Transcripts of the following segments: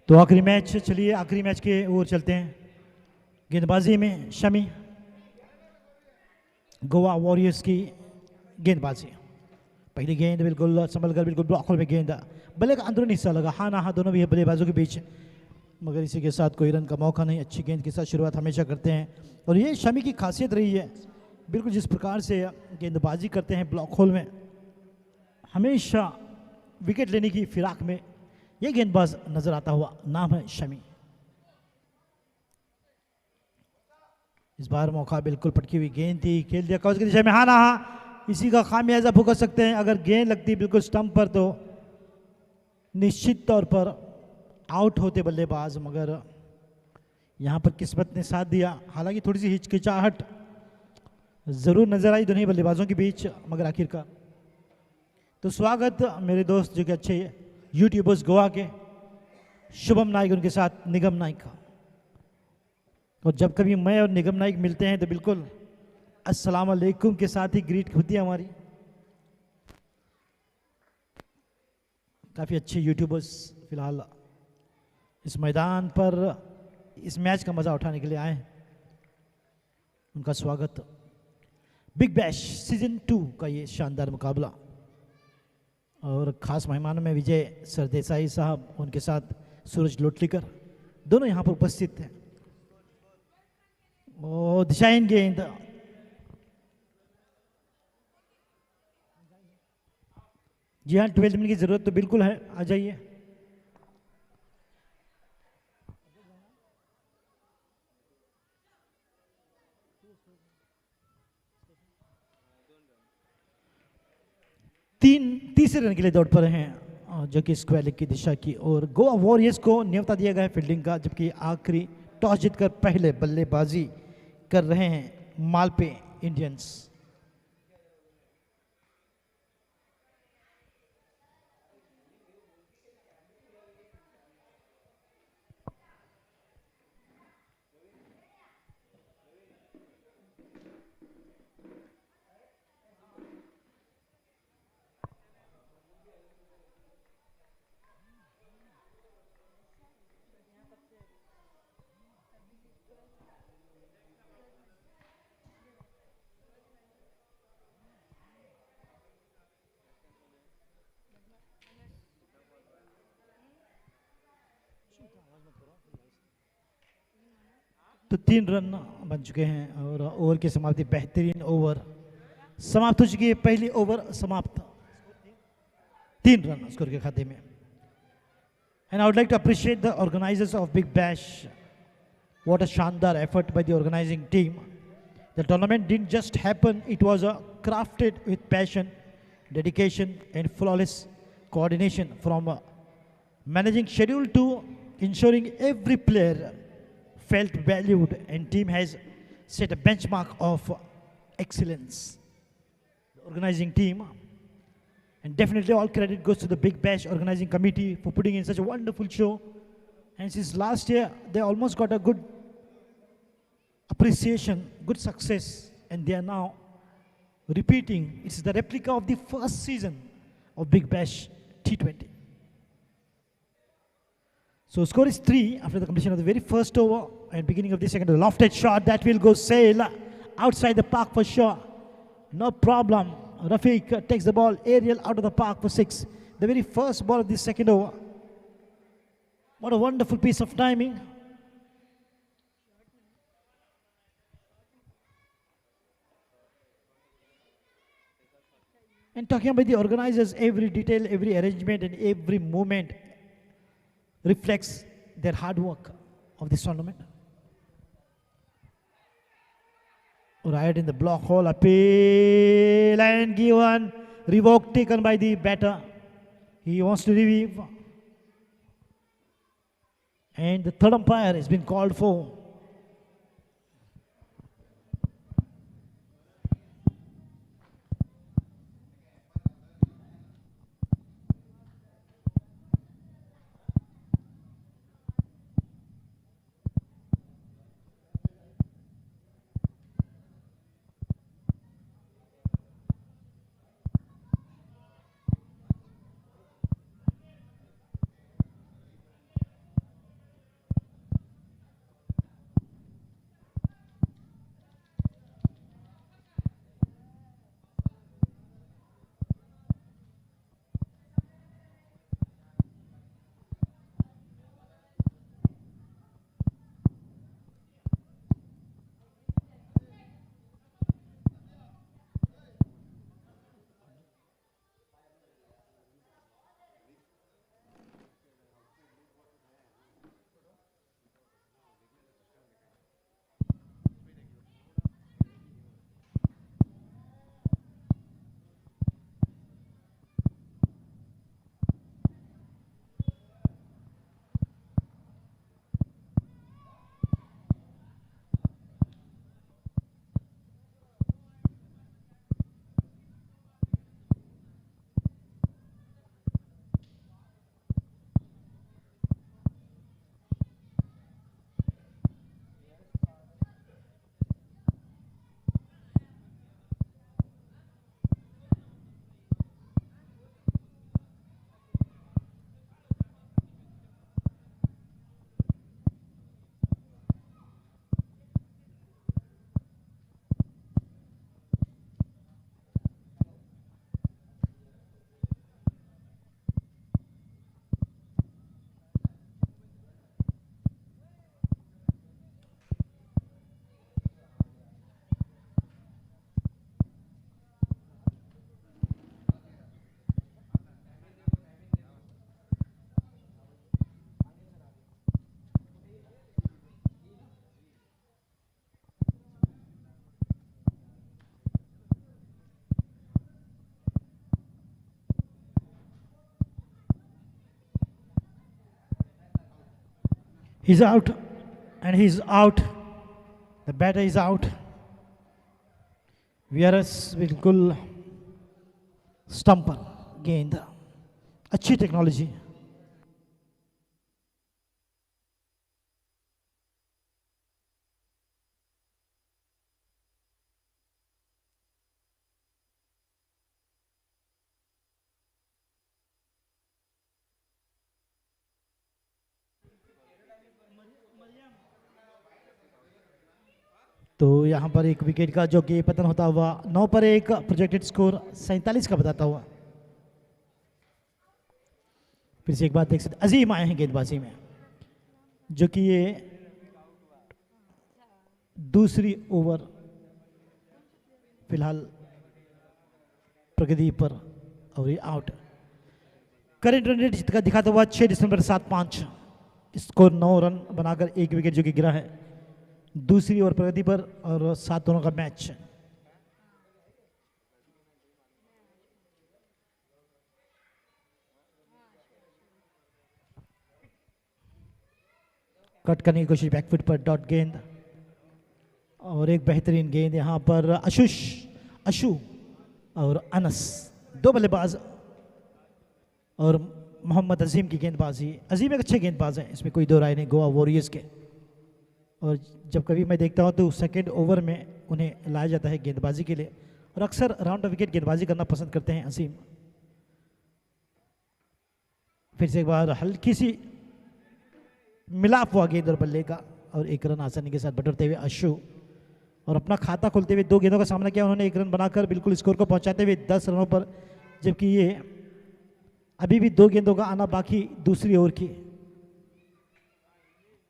तो आखिरी मैच, चलिए आखिरी मैच के ओर चलते हैं। गेंदबाजी में शमी, गोवा वॉरियर्स की गेंदबाजी। पहली गेंद बिल्कुल संभल कर, बिल्कुल ब्लॉक होल में गेंद बल्ले का अंदरूनी हिस्सा लगा, हाँ ना हाँ दोनों भी है बल्लेबाजों के बीच, मगर इसी के साथ कोई रन का मौका नहीं। अच्छी गेंद के साथ शुरुआत हमेशा करते हैं और ये शमी की खासियत रही है, बिल्कुल जिस प्रकार से गेंदबाजी करते हैं ब्लॉक होल में, हमेशा विकेट लेने की फिराक में ये गेंदबाज नजर आता हुआ नाम है शमी। इस बार मौका बिल्कुल पटकी हुई गेंद थी, खेल दिया कॉज की दिशा में, हाँ ना हाँ, इसी का खामियाजा भुगत सकते हैं। अगर गेंद लगती बिल्कुल स्टंप पर तो निश्चित तौर पर आउट होते बल्लेबाज, मगर यहाँ पर किस्मत ने साथ दिया। हालांकि थोड़ी सी हिचकिचाहट जरूर नजर आई दोनों ही बल्लेबाजों के बीच, मगर आखिरकार तो स्वागत मेरे दोस्त जो कि अच्छे यूट्यूबर्स गोवा के, शुभम नाइक उनके साथ निगम नाइक का। और जब कभी मैं और निगम नाइक मिलते हैं तो बिल्कुल अस्सलाम वालेकुम के साथ ही ग्रीट होती है हमारी। काफ़ी अच्छे यूट्यूबर्स फिलहाल इस मैदान पर इस मैच का मज़ा उठाने के लिए आए, उनका स्वागत। बिग बैश सीजन 2 का ये शानदार मुकाबला, और ख़ास मेहमानों में विजय सरदेसाई साहब, उनके साथ सूरज लोटलीकर, दोनों यहाँ पर उपस्थित थे। और दिशाहीन गेंद, जी हाँ 12 मिनट की ज़रूरत तो बिल्कुल है, आ जाइए। तीसरे रन के लिए दौड़ पड़े हैं जो कि स्क्वायर लेग की दिशा की, और गोवा वॉरियर्स को न्योता दिया गया है फील्डिंग का, जबकि आखिरी टॉस जीतकर पहले बल्लेबाजी कर रहे हैं मालपे इंडियंस। तो 3 रन बन चुके हैं और ओवर की समाप्ति, बेहतरीन ओवर समाप्त हो चुकी है। पहली ओवर समाप्त, 3 रन स्कोर के खाते में। And I would like to appreciate the organisers of Big Bash. What a shandar effort by the organizing team. The tournament didn't just happen, it was crafted with passion, dedication and flawless coordination, from managing schedule to ensuring every player felt valued, and team has set a benchmark of excellence. The organizing team, and definitely all credit goes to the Big Bash organizing committee for putting in such a wonderful show. And since last year, they almost got a good appreciation, good success, and they are now repeating. It's the replica of the first season of Big Bash T20. So score is 3 after the completion of the very first over and beginning of the second. The lofted shot that will go sail outside the park for sure. No problem. Rafiq takes the ball aerial out of the park for 6. The very first ball of the second over. What a wonderful piece of timing. And talking about the organizers, every detail, every arrangement and every movement reflects their hard work of this tournament. Right in the block hole, appeal and given, revoke taken by the batter. He wants to revive. And the third umpire has been called for. He's out and he's out. The batter is out. VRS बिल्कुल stumper गेंद, अच्छी technology. तो यहाँ पर एक wicket का जो कि पतन होता हुआ 9 पर 1, प्रोजेक्टेड स्कोर 47 का बताता हुआ। फिर से एक बात देख सकते, अजीम आए हैं गेंदबाजी में, जो कि ये दूसरी ओवर फिलहाल प्रगति पर, और ये आउट। करंट रन रेट का दिखाता हुआ 6.75, स्कोर 9 रन बनाकर एक विकेट जो कि गिरा है दूसरी ओवर प्रगति पर, और 7 रनों का मैच। कट करने की कोशिश बैकफुट पर, डॉट गेंद, और एक बेहतरीन गेंद यहां पर अशु और अनस, 2 बल्लेबाज, और मोहम्मद अजीम की गेंदबाजी। अजीम एक अच्छे गेंदबाज हैं, इसमें कोई दो राय नहीं, गोवा वॉरियर्स के। और जब कभी मैं देखता हूं तो सेकेंड ओवर में उन्हें लाया जाता है गेंदबाजी के लिए, और अक्सर राउंड ऑफ विकेट गेंदबाजी करना पसंद करते हैं अजीम। फिर से एक बार हल्की सी मिलाप हुआ गेंद और बल्ले का, और 1 रन आसानी के साथ बटोरते हुए अशु, और अपना खाता खोलते हुए 2 गेंदों का सामना किया उन्होंने, 1 रन बनाकर बिल्कुल स्कोर को पहुंचाते हुए 10 रनों पर, जबकि ये अभी भी 2 गेंदों का आना बाकी दूसरी ओवर की।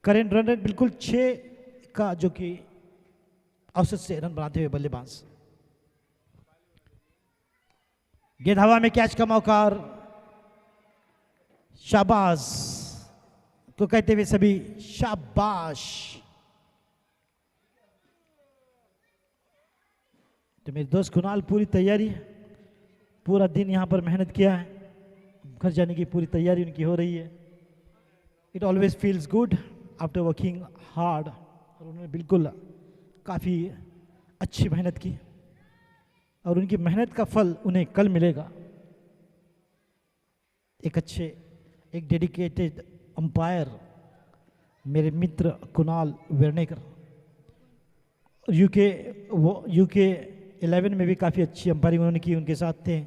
करेंट रन रेट बिल्कुल 6 का, जो कि औसत से रन बनाते हुए बल्लेबाज। गेंद हवा में, कैच का मौका, और शाबाश तो कहते हुए सभी शाबाश। तो मेरे दोस्त कुणाल पूरी तैयारी, पूरा दिन यहां पर मेहनत किया है, घर जाने की पूरी तैयारी उनकी हो रही है। It always feels good after working hard, और उन्होंने बिल्कुल काफ़ी अच्छी मेहनत की, और उनकी मेहनत का फल उन्हें कल मिलेगा। एक डेडिकेटेड अंपायर मेरे मित्र कुणाल वेर्नेकर, यूके 11 में भी काफ़ी अच्छी अंपायरिंग उन्होंने की, उनके साथ थे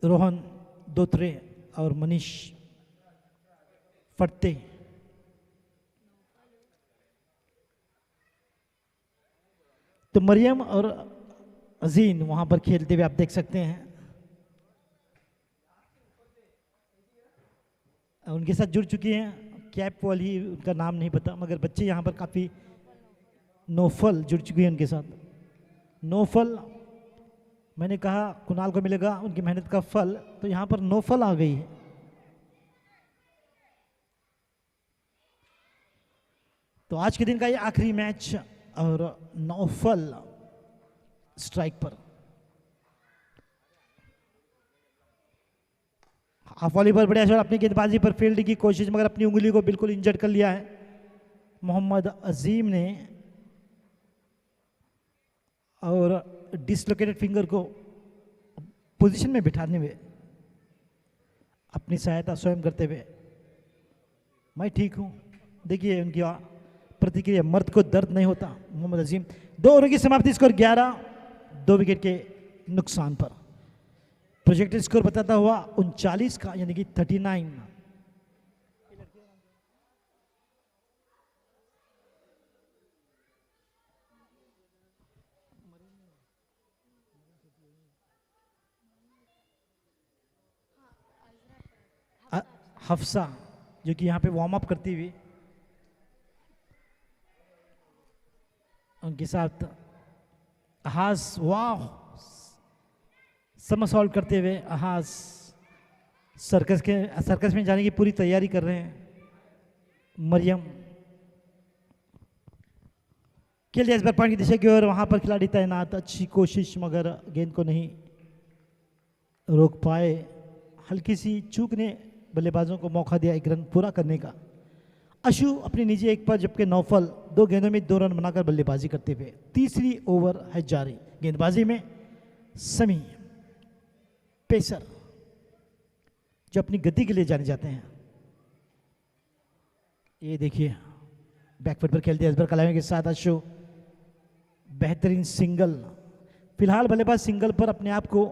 रोहन दोत्रे और मनीष फटते। तो मरियम और अजीन वहां पर खेलते हुए आप देख सकते हैं, उनके साथ जुड़ चुकी हैं। कैप वाली उनका नाम नहीं पता, मगर बच्चे यहाँ पर काफ़ी, नौफल जुड़ चुकी है उनके साथ। नौफल, मैंने कहा कुणाल को मिलेगा उनकी मेहनत का फल, तो यहाँ पर नौफल आ गई है। तो आज के दिन का ये आखिरी मैच, और नौफल स्ट्राइक पर। हाफ वॉली पर बढ़िया शॉट, अपनी गेंदबाजी पर फील्ड की कोशिश, मगर अपनी उंगली को बिल्कुल इंजर्ड कर लिया है मोहम्मद अजीम ने, और डिसलोकेटेड फिंगर को पोजीशन में बिठाने में अपनी सहायता स्वयं करते हुए, मैं ठीक हूं। देखिए उनकी प्रतिक्रिया, मर्द को दर्द नहीं होता। मोहम्मद अजीम, 2 ओवर की समाप्ति, स्कोर 11, 2 विकेट के नुकसान पर। प्रोजेक्टेड स्कोर बताता हुआ 39 का, यानी कि 39। हफ्सा जो कि यहाँ पे वार्म अप करती हुई, उनके साथ अहाज, वाह, समरसॉल्ट करते हुए अहाज सर्कस में जाने की पूरी तैयारी कर रहे हैं। मरियम के लिए इस बार पॉइंट की दिशा की ओर, वहां पर खिलाड़ी तैनात, अच्छी कोशिश, मगर गेंद को नहीं रोक पाए। हल्की सी चूक ने बल्लेबाजों को मौका दिया 1 रन पूरा करने का, अशु अपनी निजी एक पर जबकि नौफल 2 गेंदों में 2 रन बनाकर बल्लेबाजी करते हुए तीसरी ओवर है जारी। गेंदबाजी में समी पेसर जो अपनी गति के लिए जाने जाते हैं। ये देखिए बैकफुट पर खेलते हैं इस बार कलाइयों के साथ अशु। बेहतरीन सिंगल। फिलहाल बल्लेबाज सिंगल पर अपने आप को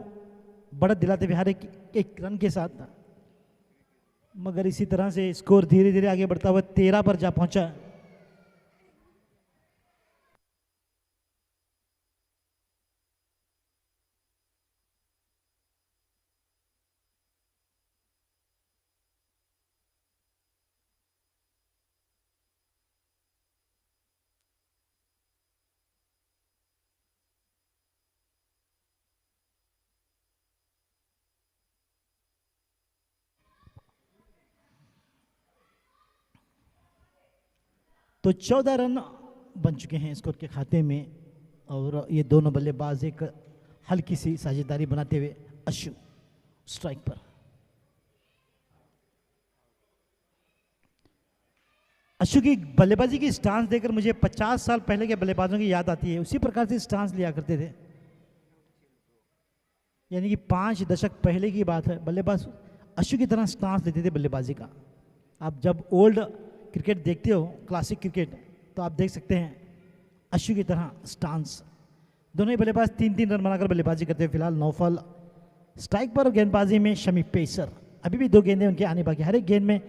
बढ़त दिलाते हुए हर एक रन के साथ, मगर इसी तरह से स्कोर धीरे धीरे आगे बढ़ता हुआ 13 पर जा पहुंचा। तो 14 रन बन चुके हैं स्कोर के खाते में और ये दोनों बल्लेबाज एक हल्की सी साझेदारी बनाते हुए अशु स्ट्राइक पर। अशु की बल्लेबाजी की स्टांस देखकर मुझे 50 साल पहले के बल्लेबाजों की याद आती है। उसी प्रकार से स्टांस लिया करते थे, यानी कि 5 दशक पहले की बात है। बल्लेबाज अशु की तरह स्टांस लेते थे बल्लेबाजी का। आप जब ओल्ड क्रिकेट देखते हो, क्लासिक क्रिकेट, तो आप देख सकते हैं अशु की तरह स्टांस। दोनों ही बल्लेबाज 3-3 रन बनाकर बल्लेबाजी करते हैं। फिलहाल नौफल स्ट्राइक पर और गेंदबाजी में शमी पेसर। अभी भी 2 गेंदें उनके आने बाकी, हर एक गेंद में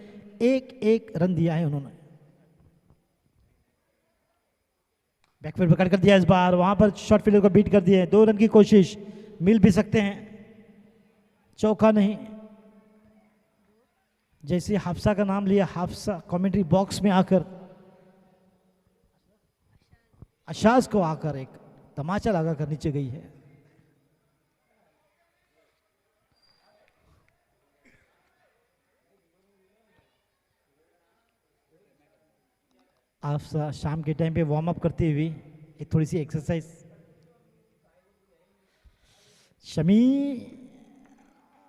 एक रन दिया है उन्होंने। बैकफील्ड पकड़ कर दिया इस बार, वहां पर शॉर्ट फील्डर को बीट कर दिए। 2 रन की कोशिश, मिल भी सकते हैं, चौका नहीं। जैसे हाफसा का नाम लिया, हाफसा कमेंट्री बॉक्स में आकर अशाज को आकर एक तमाचा लगाकर नीचे गई है। हाफसा शाम के टाइम पे वार्म अप करते हुए एक थोड़ी सी एक्सरसाइज। शमी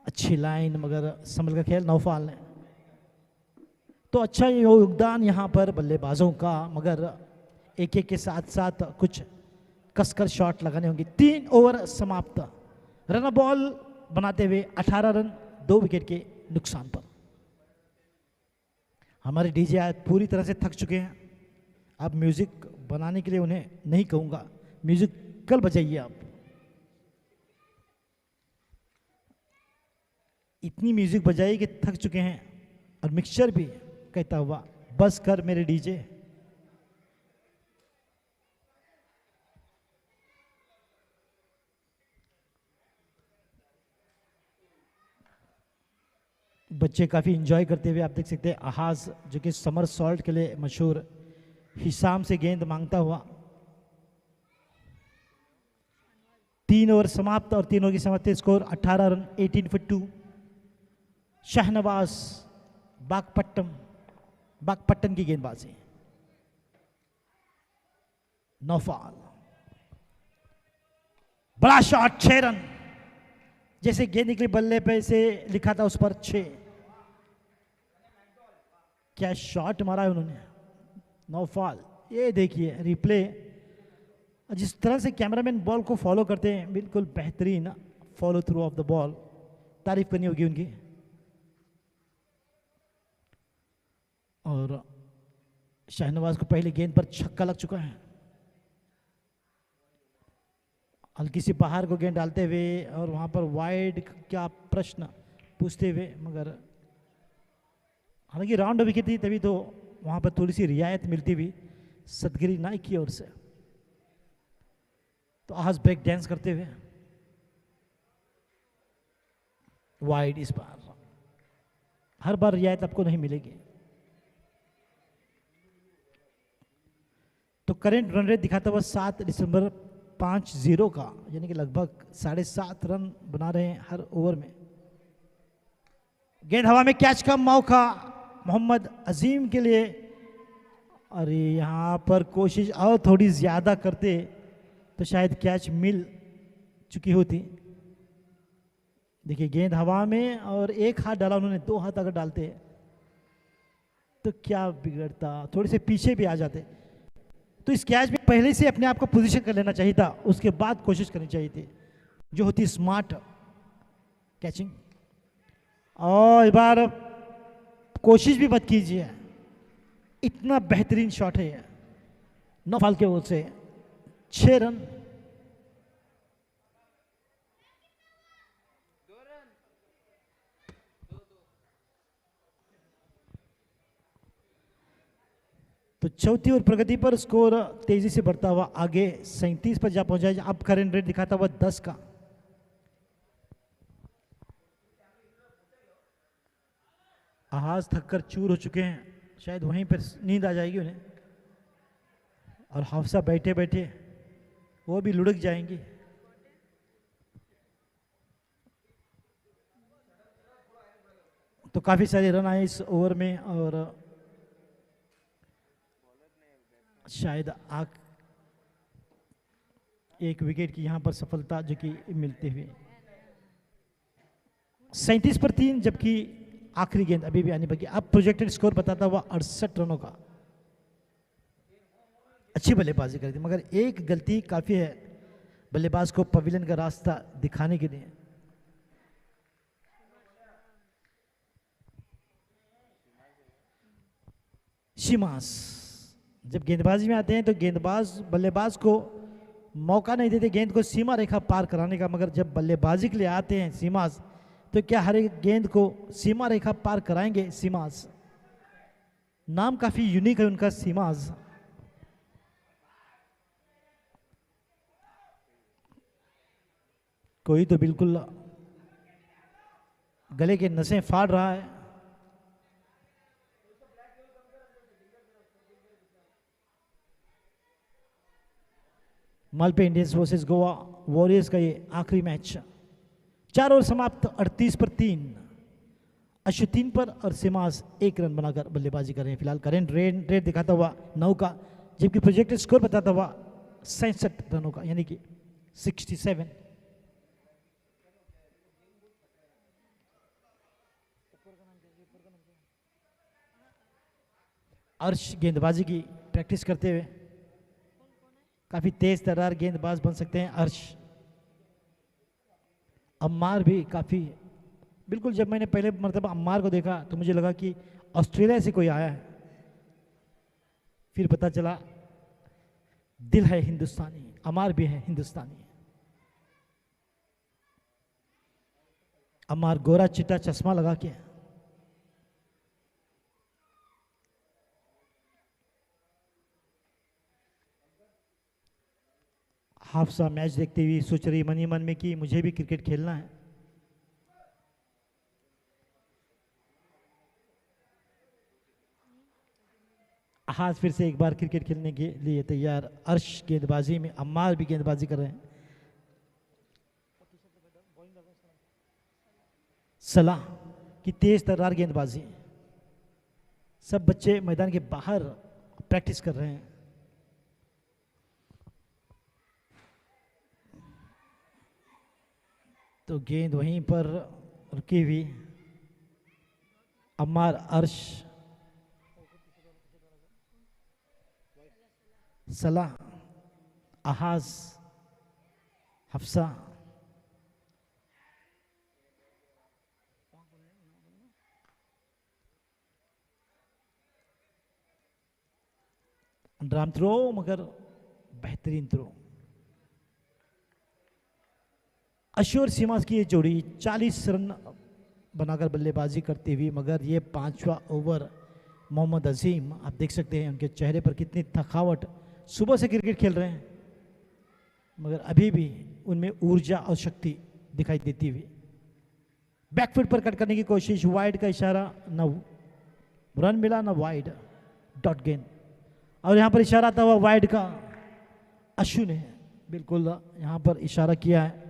अच्छी लाइन, मगर संभल का खेल नौफाल ने। तो अच्छा योगदान यहाँ पर बल्लेबाजों का, मगर एक के साथ साथ कुछ कसकर शॉट लगाने होंगे। 3 ओवर समाप्त, रन बॉल बनाते हुए 18 रन 2 विकेट के नुकसान पर। हमारे डीजे आज पूरी तरह से थक चुके हैं। अब म्यूजिक बनाने के लिए उन्हें नहीं कहूँगा, म्यूजिक कल बजाइए आप। इतनी म्यूजिक बजाई कि थक चुके हैं। और मिक्सचर भी कहता हुआ बस कर मेरे डीजे। बच्चे काफी एंजॉय करते हुए आप देख सकते हैं। अहाज जो कि समर सॉल्ट के लिए मशहूर, हिसाम से गेंद मांगता हुआ। 3 ओवर समाप्त और 3 ओवर की समाप्ति, स्कोर 18 रन 18 for 2। शाहनवाज बागपट्टन की गेंदबाजी। नौफाल बड़ा शॉट, 6 रन। जैसे गेंद निकली बल्ले पे से लिखा था उस पर 6। क्या शॉट मारा है उन्होंने। नौफाल, ये देखिए रिप्ले। जिस तरह से कैमरामैन बॉल को फॉलो करते हैं, बिल्कुल बेहतरीन follow through of the ball, तारीफ करनी होगी उनकी। और शाहनवाज को पहले गेंद पर छक्का लग चुका है। हल्की सी बाहर को गेंद डालते हुए और वहां पर वाइड क्या प्रश्न पूछते हुए, मगर हालांकि राउंड विकेट थी, तभी तो वहां पर थोड़ी सी रियायत मिलती हुई सदगिरी नाइक की ओर से। तो आज ब्रेक डांस करते हुए वाइड। इस बार हर बार रियायत आपको नहीं मिलेगी। तो करेंट रन रेट दिखाता हुआ 7 दिसंबर 5-0 का, यानी कि लगभग 7.5 रन बना रहे हैं हर ओवर में। गेंद हवा में, कैच का मौका मोहम्मद अजीम के लिए। अरे यहाँ पर कोशिश और थोड़ी ज्यादा करते तो शायद कैच मिल चुकी होती। देखिए गेंद हवा में और एक हाथ डाला उन्होंने, 2 हाथ अगर डालते तो क्या बिगड़ता, थोड़े से पीछे भी आ जाते। तो इस कैच में पहले से अपने आप को पोजीशन कर लेना चाहिए था, उसके बाद कोशिश करनी चाहिए थी, जो होती स्मार्ट कैचिंग। और इस बार कोशिश भी मत कीजिए, इतना बेहतरीन शॉट है ये। 9 फाल के ओर से 6 रन। तो चौथी और प्रगति पर स्कोर तेजी से बढ़ता हुआ आगे 37 पर जा पहुंचा है। अब करंट रेट दिखाता हुआ 10 का। आहाज थककर चूर हो चुके हैं, शायद वहीं पर नींद आ जाएगी उन्हें, और हाफसा बैठे बैठे वो भी लुढ़क जाएंगी। तो काफी सारे रन आए इस ओवर में, और शायद एक विकेट की यहां पर सफलता जो कि मिलते हुए 37 पर 3, जबकि आखिरी गेंद अभी भी आनी बाकी। अब प्रोजेक्टेड स्कोर बताता हुआ 68 रनों का। अच्छी बल्लेबाजी करी थी, मगर एक गलती काफी है बल्लेबाज को पवेलियन का रास्ता दिखाने के लिए। शिमास जब गेंदबाजी में आते हैं तो गेंदबाज बल्लेबाज को मौका नहीं देते गेंद को सीमा रेखा पार कराने का, मगर जब बल्लेबाजी के लिए आते हैं सीमास, तो क्या हर एक गेंद को सीमा रेखा पार कराएंगे सीमास। नाम काफी यूनिक है उनका, सीमास। कोई तो बिल्कुल गले के नसें फाड़ रहा है। Malpe Indians versus Goa warriors का ये आखिरी मैच। 4 ओवर समाप्त, 38 पर 3। अश्विन पर और सिमास 1 रन बनाकर बल्लेबाजी कर रहे हैं फिलहाल। करेंट रेट दिखाता हुआ 9 का, जबकि प्रोजेक्टेड स्कोर बताता हुआ 67 रनों का, यानी कि 67। अर्श गेंदबाजी की प्रैक्टिस करते हुए, काफी तेज तर्रार गेंदबाज बन सकते हैं अर्श। अम्मार भी काफी, बिल्कुल जब मैंने पहले मरतबा अम्मार को देखा तो मुझे लगा कि ऑस्ट्रेलिया से कोई आया है, फिर पता चला दिल है हिंदुस्तानी, अम्मार भी है हिंदुस्तानी। अम्मार गोरा चिट्टा चश्मा लगा के, हाफसा मैच देखते हुए सोच रही मन ही मन में कि मुझे भी क्रिकेट खेलना है। हाथ फिर से एक बार क्रिकेट खेलने के लिए तैयार। अर्श गेंदबाजी में, अम्मार भी गेंदबाजी कर रहे हैं। सलाह की तेज तर्रार गेंदबाजी। सब बच्चे मैदान के बाहर प्रैक्टिस कर रहे हैं। तो गेंद वहीं पर रुकी हुई। अम्मार, अर्श, सलाह, आहाज, हफ्सा। ड्राम थ्रो, मगर बेहतरीन थ्रो। अशोर सीमास की ये जोड़ी 40 रन बनाकर बल्लेबाजी करती हुई, मगर ये 5वां ओवर। मोहम्मद अजीम, आप देख सकते हैं उनके चेहरे पर कितनी थकावट, सुबह से क्रिकेट खेल रहे हैं मगर अभी भी उनमें ऊर्जा और शक्ति दिखाई देती हुई। बैकफुट पर कट करने की कोशिश, वाइड का इशारा, न रन मिला न वाइड, डॉट गेंद। और यहां पर इशारा था हुआ वाइड का, अश्विन ने बिल्कुल यहां पर इशारा किया है।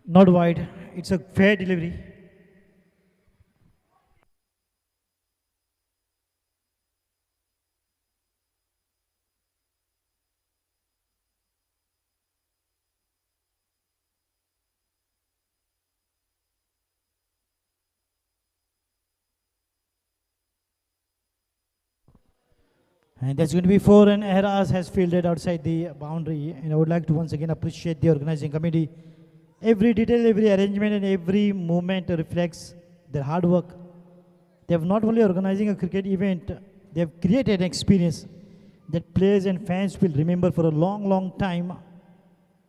Not wide. It's a fair delivery. And that's going to be four, and Ehraz has fielded outside the boundary. And I would like to once again appreciate the organizing committee. Every detail, every arrangement, and every movement reflects their hard work. They have not only organizing a cricket event, they have created an experience that players and fans will remember for a long, long time.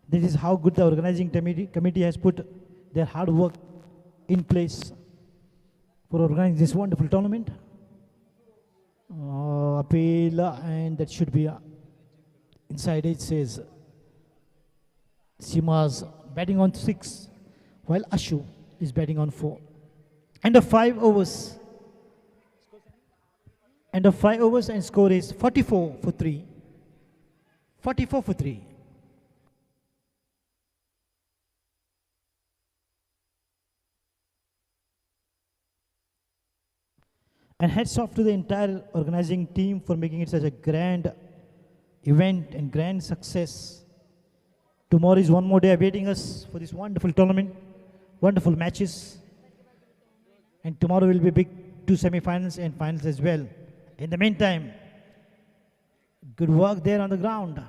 This is how good the organizing committee has put their hard work in place for organizing this wonderful tournament. Appeal, and that should be inside. It says Simas batting on 6, while Ashu is batting on 4. End of 5 overs. End of 5 overs, and score is 44 for 3. 44 for 3. And hats off to the entire organizing team for making it such a grand event and grand success. Tomorrow is one more day awaiting us for this wonderful tournament, wonderful matches. And tomorrow will be big 2 semi-finals and finals as well. In the meantime, good work there on the ground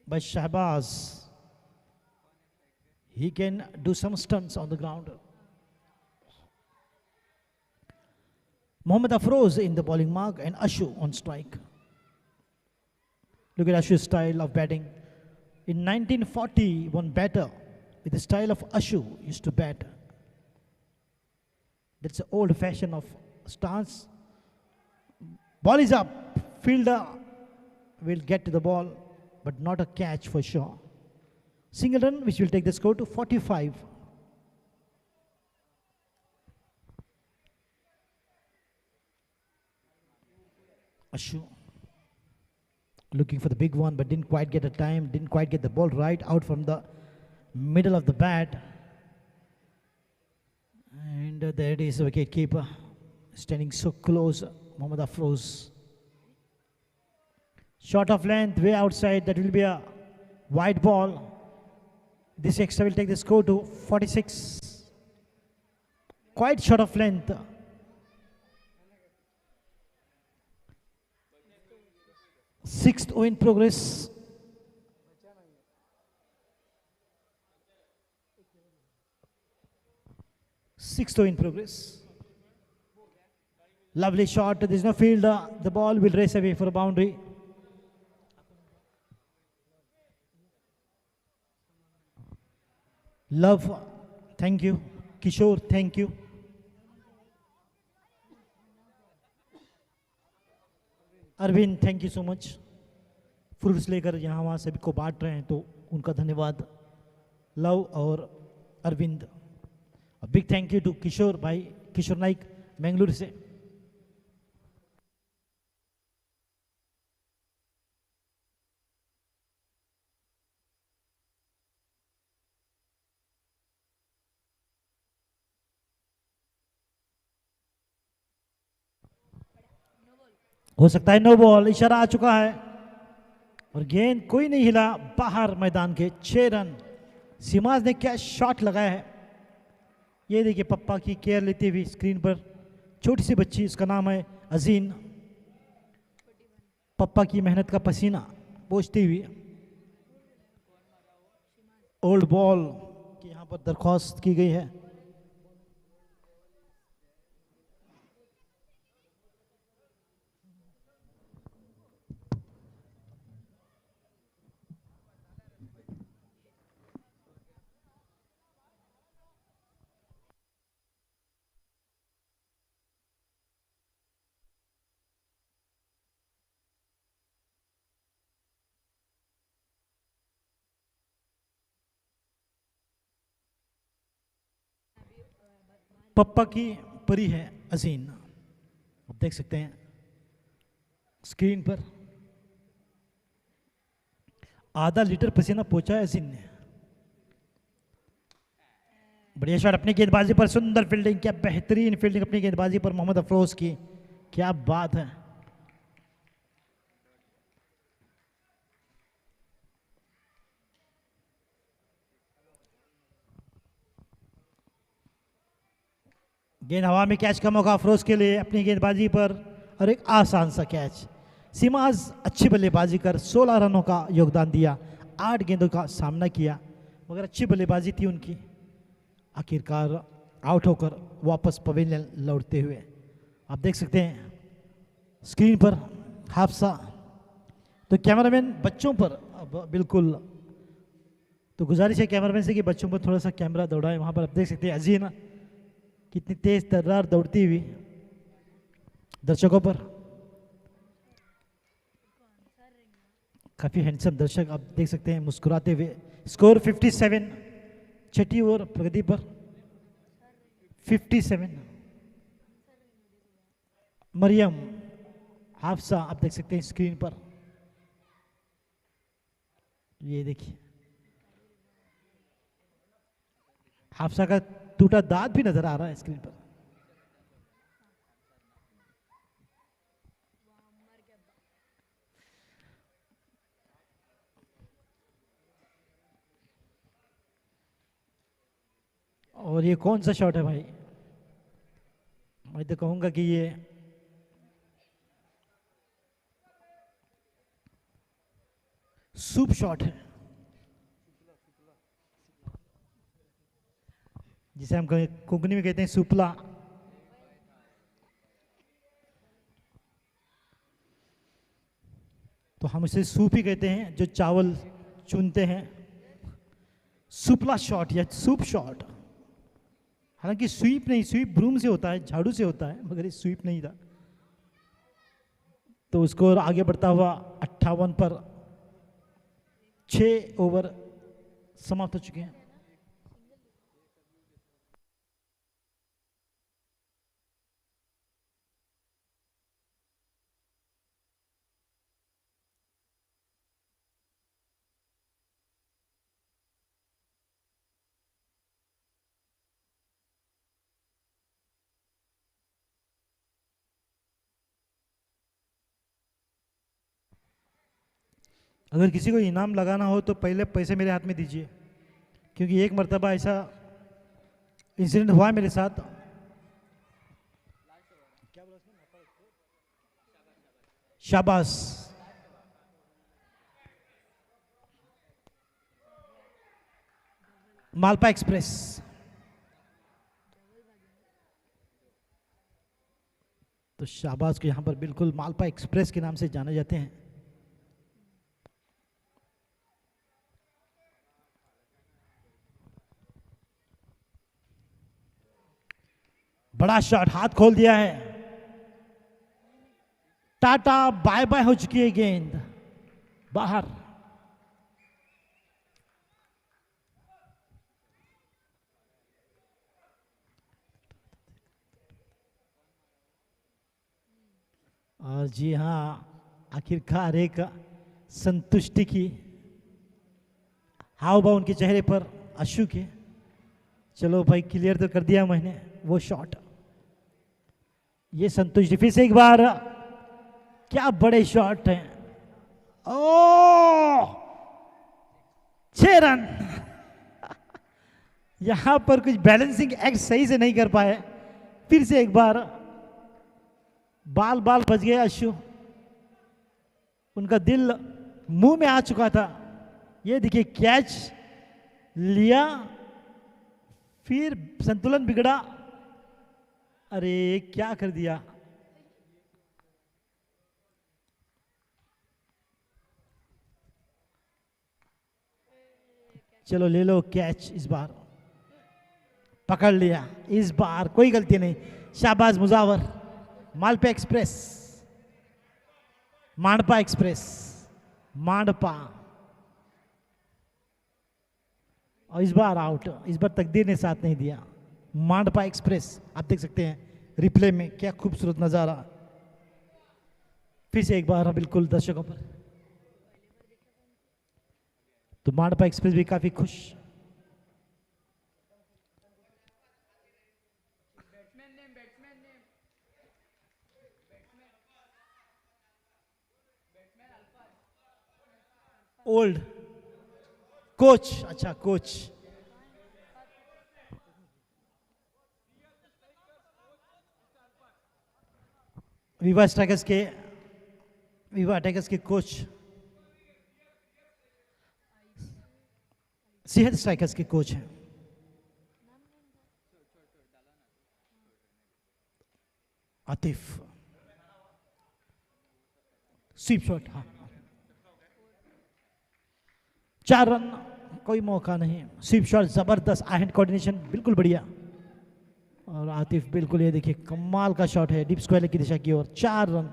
by Shahbaz. He can do some stunts on the ground. Mohammad Afroz in the bowling mark, and Ashu on strike. Look at Ashu's style of batting. In 1940, one batter with the style of Ashu used to bat. That's the old fashion of stance. Ball is up. Fielder will get to the ball, but not a catch for sure. Single run, which will take the score to 45. Ashu looking for the big one, but didn't quite get the time, didn't quite get the ball right out from the middle of the bat. And there it is, the wicket keeper standing so close, Mohammad Afroz. Short of length, way outside, that will be a wide ball. This extra will take the score to 46. Quite short of length. Sixth over in progress. Sixth over in progress. Lovely shot. There is no fielder. The ball will race away for a boundary. Love, thank you. Kishore, thank you. Arvind, thank you so much. Fruits लेकर यहाँ वहाँ सभी को बांट रहे हैं, तो उनका धन्यवाद. लव और Arvind. Big thank you to Kishore भाई, किशोर नाइक बेंगलुरु से. हो सकता है नो बॉल. इशारा आ चुका है और गेंद कोई नहीं हिला बाहर मैदान के. 6 रन. सिमाज ने क्या शॉट लगाया है. ये देखिए पप्पा की केयर लेते हुए स्क्रीन पर छोटी सी बच्ची, उसका नाम है अजीन. पप्पा की मेहनत का पसीना पोंछती हुई. ओल्ड बॉल की यहाँ पर दरख्वास्त की गई है. पप्पा की परी है अजीन. आप देख सकते हैं स्क्रीन पर. आधा लीटर पसीना पहुंचा है अजीन ने. बढ़िया शॉट अपनी गेंदबाजी पर, सुंदर फील्डिंग, क्या बेहतरीन फील्डिंग अपनी गेंदबाजी पर मोहम्मद अफरोज की, क्या बात है। गेंद हवा में, कैच का मौका अफरोज के लिए अपनी गेंदबाजी पर, और एक आसान सा कैच। सीमाज अच्छी बल्लेबाजी कर 16 रनों का योगदान दिया, 8 गेंदों का सामना किया, मगर अच्छी बल्लेबाजी थी उनकी। आखिरकार आउट होकर वापस पवेलियन लौटते हुए आप देख सकते हैं स्क्रीन पर हाफसा। तो कैमरामैन बच्चों पर अब बिल्कुल, तो गुजारिश है कैमरामैन से कि बच्चों पर थोड़ा सा कैमरा दौड़ाए। वहाँ पर आप देख सकते हैं अजीना कितनी तेज तर्रार दौड़ती हुई दर्शकों पर, काफी हैंडसम दर्शक आप देख सकते हैं मुस्कुराते हुए। स्कोर 57, छठी ओवर प्रगति पर 57। मरियम हाफसा आप देख सकते हैं स्क्रीन पर, ये देखिए हाफसा का टूटा दांत भी नजर आ रहा है स्क्रीन पर। और ये कौन सा शॉट है भाई, मैं तो कहूंगा कि ये सूप शॉट है, जिसे हम कोंकणी में कहते हैं सुपला। तो हम इसे सूप ही कहते हैं जो चावल चुनते हैं। सुपला शॉट या सूप शॉट, हालांकि स्वीप नहीं, स्वीप ब्रूम से होता है, झाड़ू से होता है, मगर ये स्वीप नहीं था। तो स्कोर आगे बढ़ता हुआ 58 पर 6 ओवर समाप्त हो चुके हैं। अगर किसी को इनाम लगाना हो तो पहले पैसे मेरे हाथ में दीजिए, क्योंकि एक मर्तबा ऐसा इंसिडेंट हुआ मेरे साथ। शाबाश, मालपा एक्सप्रेस। तो शाबाश को यहां पर बिल्कुल मालपा एक्सप्रेस के नाम से जाने जाते हैं। बड़ा शॉट, हाथ खोल दिया है, टाटा बाय बाय हो चुकी है गेंद बाहर। और जी हाँ, आखिरकार एक संतुष्टि की हाव भाव उनके चेहरे पर, अश्रु के। चलो भाई, क्लियर तो कर दिया मैंने वो शॉट। ये संतुष्टि फिर से एक बार, क्या बड़े शॉट हैं। ओ 6 रन। यहां पर कुछ बैलेंसिंग एक्ट सही से नहीं कर पाए, फिर से एक बार बाल बाल बच गए अश्रु, उनका दिल मुंह में आ चुका था। ये देखिए कैच लिया, फिर संतुलन बिगड़ा, अरे क्या कर दिया। चलो ले लो कैच, इस बार पकड़ लिया, इस बार कोई गलती नहीं। शाबाश मुजावर, मालपा एक्सप्रेस, मांडपा एक्सप्रेस, मांडपा। और इस बार आउट, इस बार तकदीर ने साथ नहीं दिया। मांडपा एक्सप्रेस आप देख सकते हैं रिप्ले में, क्या खूबसूरत नजारा। फिर से एक बार बिल्कुल दर्शकों पर। तो मांडपा एक्सप्रेस भी काफी खुश। ओल्ड कोच, अच्छा कोच। विवा स्ट्राइकर्स के, विवा अटैकर्स के कोच, सेहत स्ट्राइकर्स के कोच हैं। आतिफ, स्वीप शॉट, हाँ 4 रन, कोई मौका नहीं। स्वीप शॉट जबरदस्त, आई हैंड कोऑर्डिनेशन बिल्कुल बढ़िया। और आतिफ बिल्कुल, ये देखिए कमाल का शॉट है डीप स्क्वायर की दिशा की ओर, 4 रन।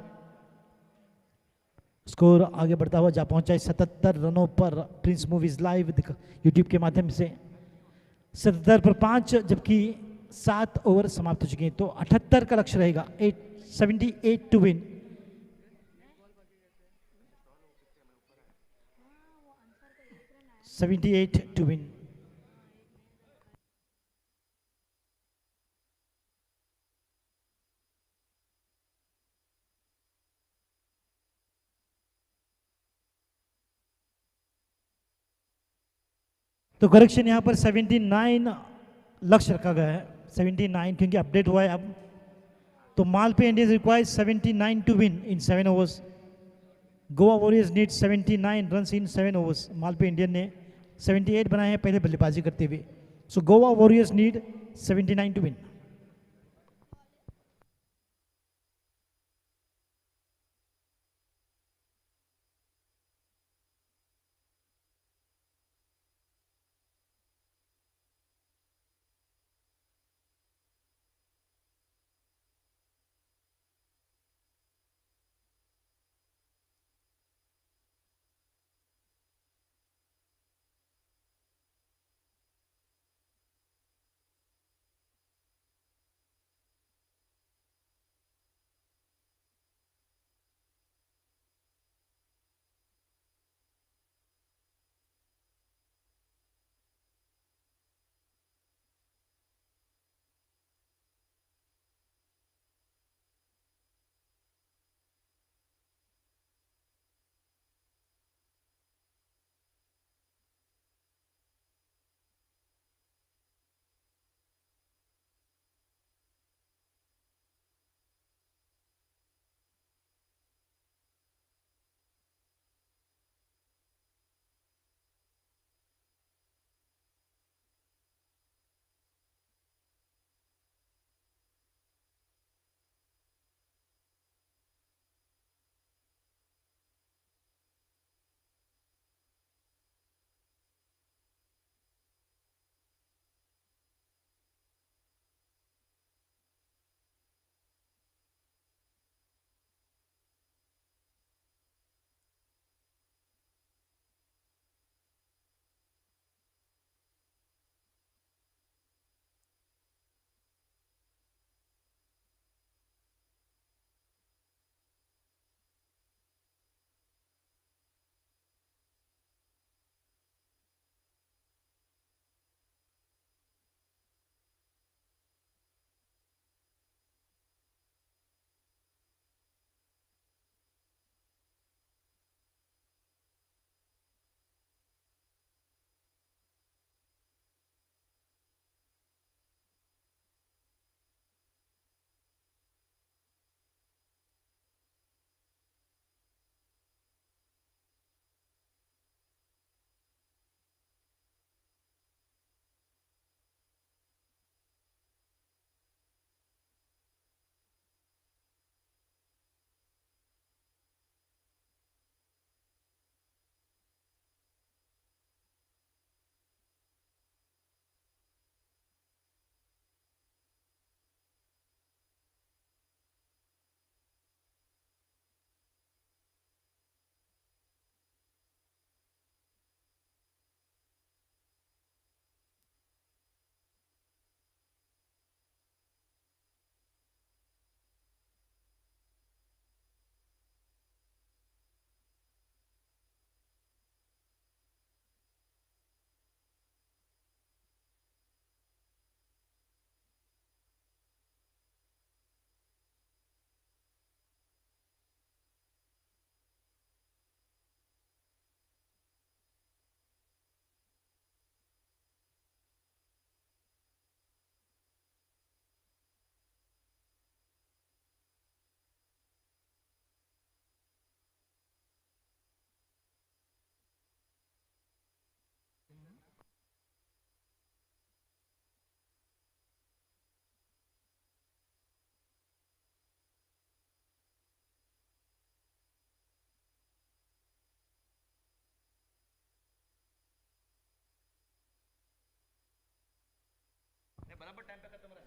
स्कोर आगे बढ़ता हुआ जा पहुंचा है 77 रनों पर। प्रिंस मूवीज लाइव यूट्यूब के माध्यम से 77 पर 5, जबकि 7 ओवर समाप्त हो चुके हैं, तो 78 का लक्ष्य रहेगा। 78 टू विन। To win. तो करेक्शन यहाँ पर 79 लक्ष्य रखा गया है, 79, क्योंकि अपडेट हुआ है अब। तो Malpe Indians requires 79 to win in 7 overs. Goa warriors need 79 runs in 7 overs. Malpe Indian ने 78 बनाए हैं पहले बल्लेबाजी करते हुए। So Goa warriors need 79 to win.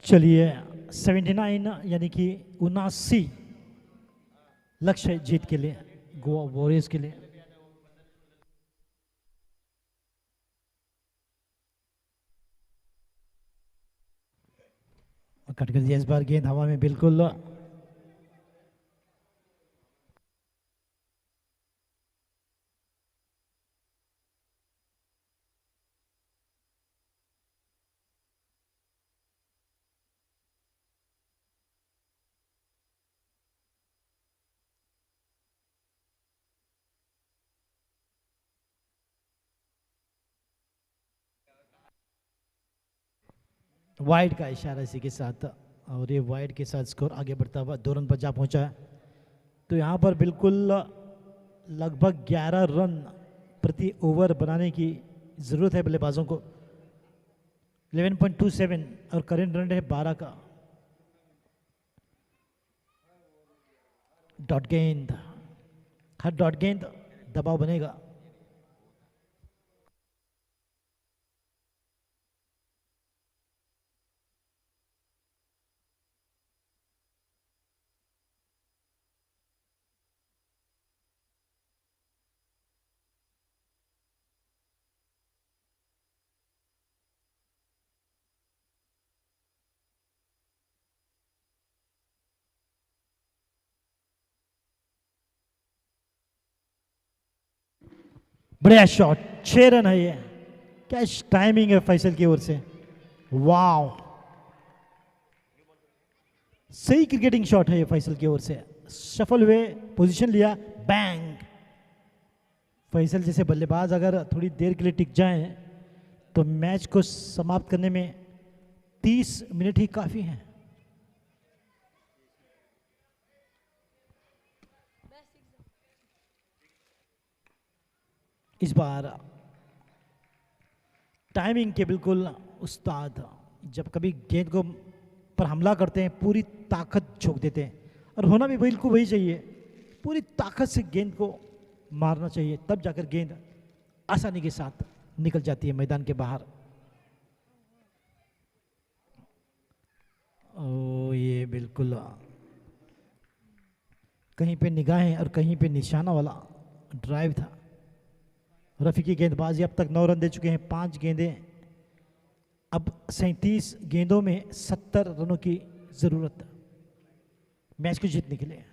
चलिए 79 यानी कि 79 लक्ष्य है जीत के लिए गोवा वॉरियर्स के लिए। कट कर दिया इस बार गेंद हवा में बिल्कुल। वाइड का इशारा इसी के साथ, और ये वाइड के साथ स्कोर आगे बढ़ता हुआ 2 रन पर जा पहुंचा है। तो यहाँ पर बिल्कुल लगभग 11 रन प्रति ओवर बनाने की ज़रूरत है बल्लेबाजों को। 11.27 और करेंट रन है 12 का। डॉट गेंद, हर डॉट गेंद दबाव बनेगा। बढ़िया शॉट, 6 रन है ये। क्या टाइमिंग है फैसल की ओर से, वाव, सही क्रिकेटिंग शॉट है ये फैसल की ओर से। सफल हुए, पोजीशन लिया, बैंग। फैसल जैसे बल्लेबाज अगर थोड़ी देर के लिए टिक जाएं तो मैच को समाप्त करने में 30 मिनट ही काफी हैं। इस बार टाइमिंग के बिल्कुल उस्ताद, जब कभी गेंद को पर हमला करते हैं पूरी ताकत झोंक देते हैं, और होना भी बिल्कुल वही चाहिए। पूरी ताकत से गेंद को मारना चाहिए, तब जाकर गेंद आसानी के साथ निकल जाती है मैदान के बाहर। ओ ये बिल्कुल कहीं पे निगाहें और कहीं पे निशाना वाला ड्राइव था। रफी की गेंदबाजी अब तक 9 रन दे चुके हैं, 5 गेंदें, अब 37 गेंदों में 70 रनों की जरूरत मैच को जीतने के लिए।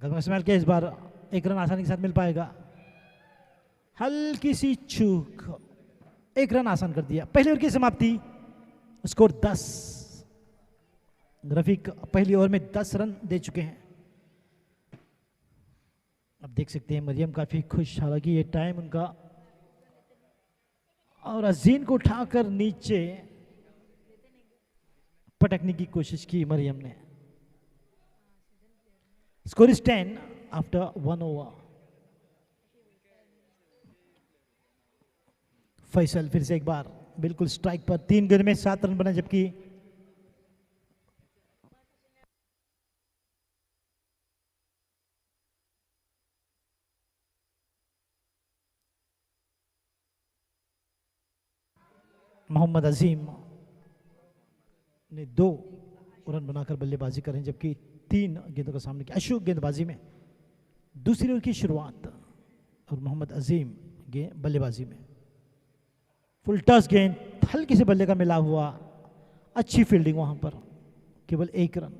इस्माइल के इस बार 1 रन आसानी के साथ मिल पाएगा। हल्की सी चूक, 1 रन आसान कर दिया। पहली ओवर की समाप्ति, स्कोर 10। रफीक पहली ओवर में 10 रन दे चुके हैं। अब देख सकते हैं मरियम काफी खुश, हालांकि ये टाइम उनका, और अजीन को उठाकर नीचे पटकने की कोशिश की मरियम ने। Score is 10 after 1 over. Faisal फिर से एक बार बिल्कुल स्ट्राइक पर, 3 गेंद में 7 रन बने, जबकि मोहम्मद अजीम ने 2 रन बनाकर बल्लेबाजी करें, जबकि 3 गेंदों का सामना किया। अशोक गेंदबाजी में दूसरी ओवर की शुरुआत, और मोहम्मद अजीम बल्लेबाजी में। फुल टॉस गेंद, हल्के से बल्ले का मिला हुआ, अच्छी फील्डिंग वहां पर, केवल 1 रन।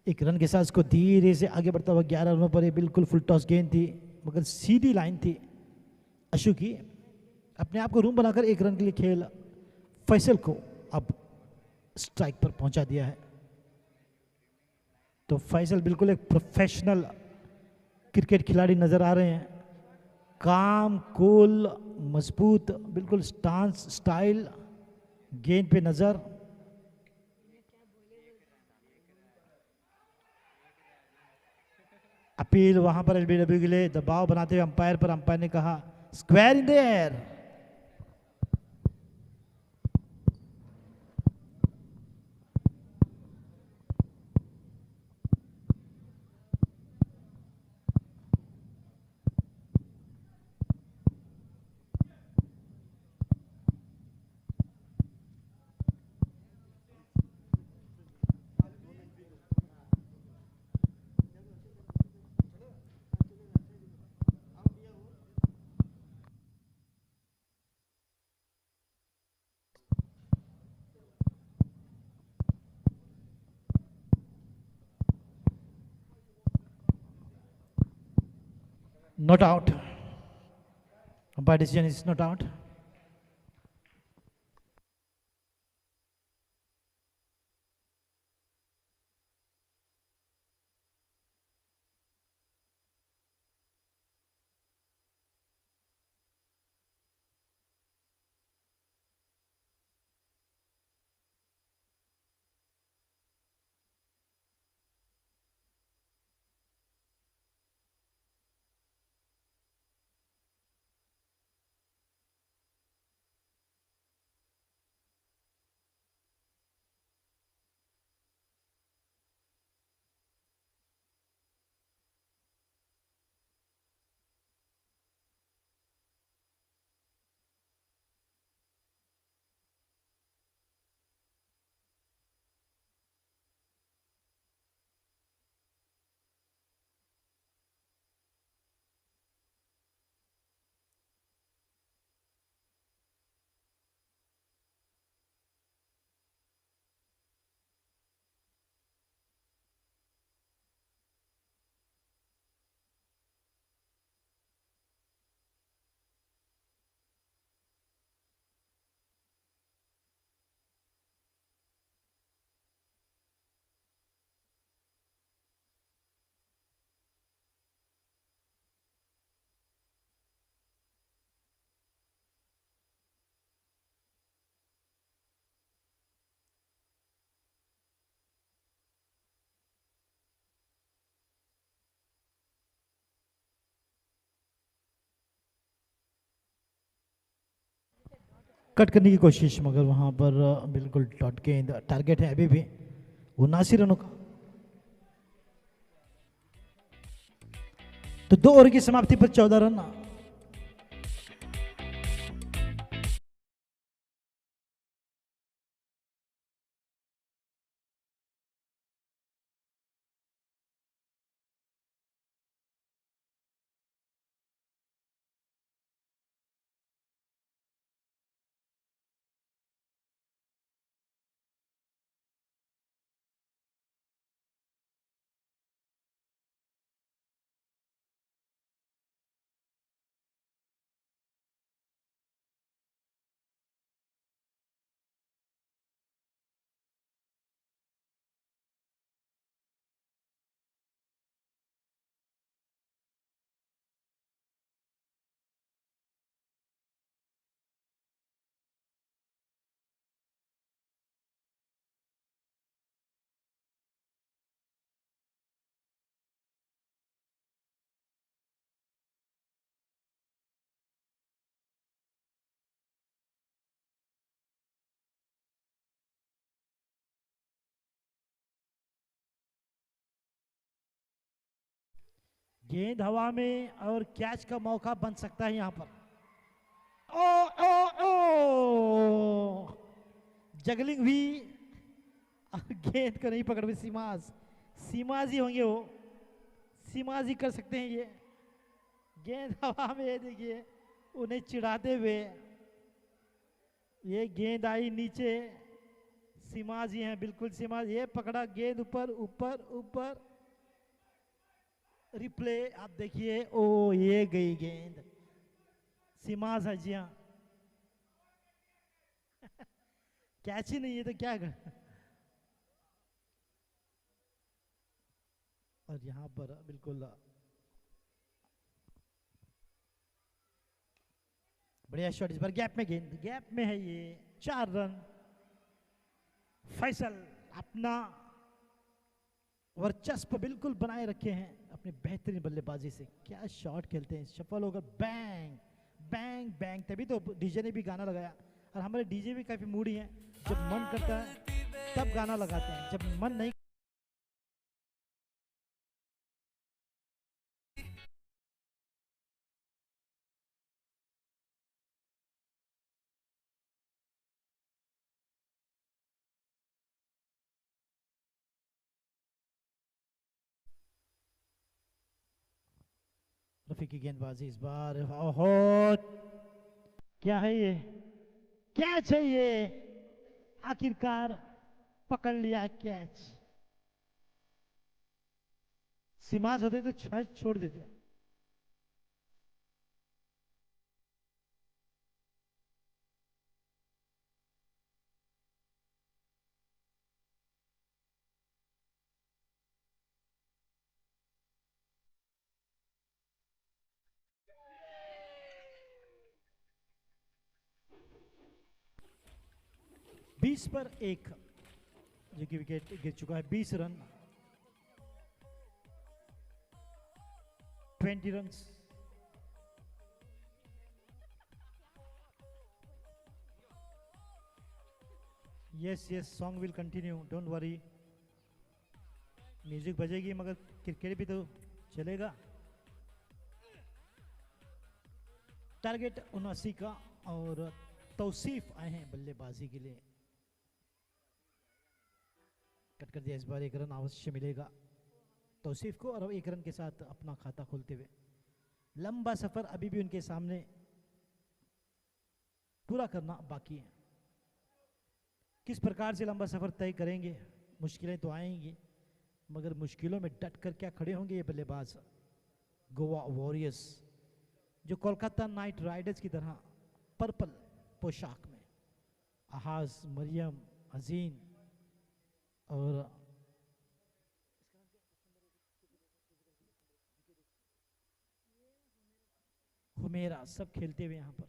1 रन के साथ उसको धीरे से आगे बढ़ता हुआ 11 रनों पर, बिल्कुल फुल टॉस गेंद थी, मगर सीधी लाइन थी। अशु की अपने आप को रूम बनाकर 1 रन के लिए खेल फैसल को अब स्ट्राइक पर पहुंचा दिया है। तो फैसल बिल्कुल एक प्रोफेशनल क्रिकेट खिलाड़ी नजर आ रहे हैं। काम, कूल, मजबूत, बिल्कुल स्टांस, स्टाइल, गेंद पे नजर। अपील वहां पर एलबीडब्ल्यू के लिए, दबाव बनाते हुए अंपायर पर। अंपायर ने कहा square in the air. Not out. Umpire decision is not out. Cut करने की कोशिश मगर वहां पर बिल्कुल डॉट गेंद टारगेट है अभी भी 79 रनों का। तो 2 ओवर की समाप्ति पर 14 रन। गेंद हवा में और कैच का मौका बन सकता है यहां पर। ओ ओ ओ जगलिंग भी गेंद को नहीं पकड़ पाए सीमाज। सीमाज ही होंगे वो, सीमाज ही कर सकते हैं ये। गेंद हवा में देखिए उन्हें चिढ़ाते हुए, ये गेंद आई नीचे, सीमाज ही हैं बिल्कुल सीमाज। ये पकड़ा गेंद ऊपर ऊपर ऊपर, रिप्ले आप देखिए, ओ ये गई गेंद, सीमाज है जी हाँ। कैच ही नहीं है तो क्या कर। और यहां पर बिल्कुल बढ़िया शॉट, इस बार गैप में गेंद, गैप में है ये। 4 रन। फैसल अपना वर्चस्व बिल्कुल बनाए रखे हैं अपने बेहतरीन बल्लेबाजी से। क्या शॉट खेलते हैं, सफल होकर बैंग बैंग बैंग। तभी तो डीजे ने भी गाना लगाया, और हमारे डीजे भी काफी मूडी हैं। जब मन करता है तब गाना लगाते हैं, जब मन नहीं। रफी की गेंदबाजी इस बार, ओहो क्या है ये, कैच है ये, आखिरकार पकड़ लिया कैच। सीमाज होते तो शायद छोड़ देते। 20 पर 1, जो कि विकेट गिर चुका है। 20 run, 20 run. Yes yes, song will continue, don't worry. Music बजेगी मगर क्रिकेट भी तो चलेगा। टारगेट 79 का और तौसीफ आए हैं बल्लेबाजी के लिए। कट कर दिया, इस बार 1 रन अवश्य मिलेगा तौसीफ को, और 1 रन के साथ अपना खाता खोलते हुए। लंबा सफर अभी भी उनके सामने पूरा करना बाकी है। किस प्रकार से लंबा सफर तय करेंगे? मुश्किलें तो आएंगी, मगर मुश्किलों में डट कर क्या खड़े होंगे ये बल्लेबाज गोवा वॉरियर्स, जो कोलकाता नाइट राइडर्स की तरह पर्पल पोशाक में। अहाज, मरियम, अजीन और हुमेरा सब खेलते हुए यहाँ पर।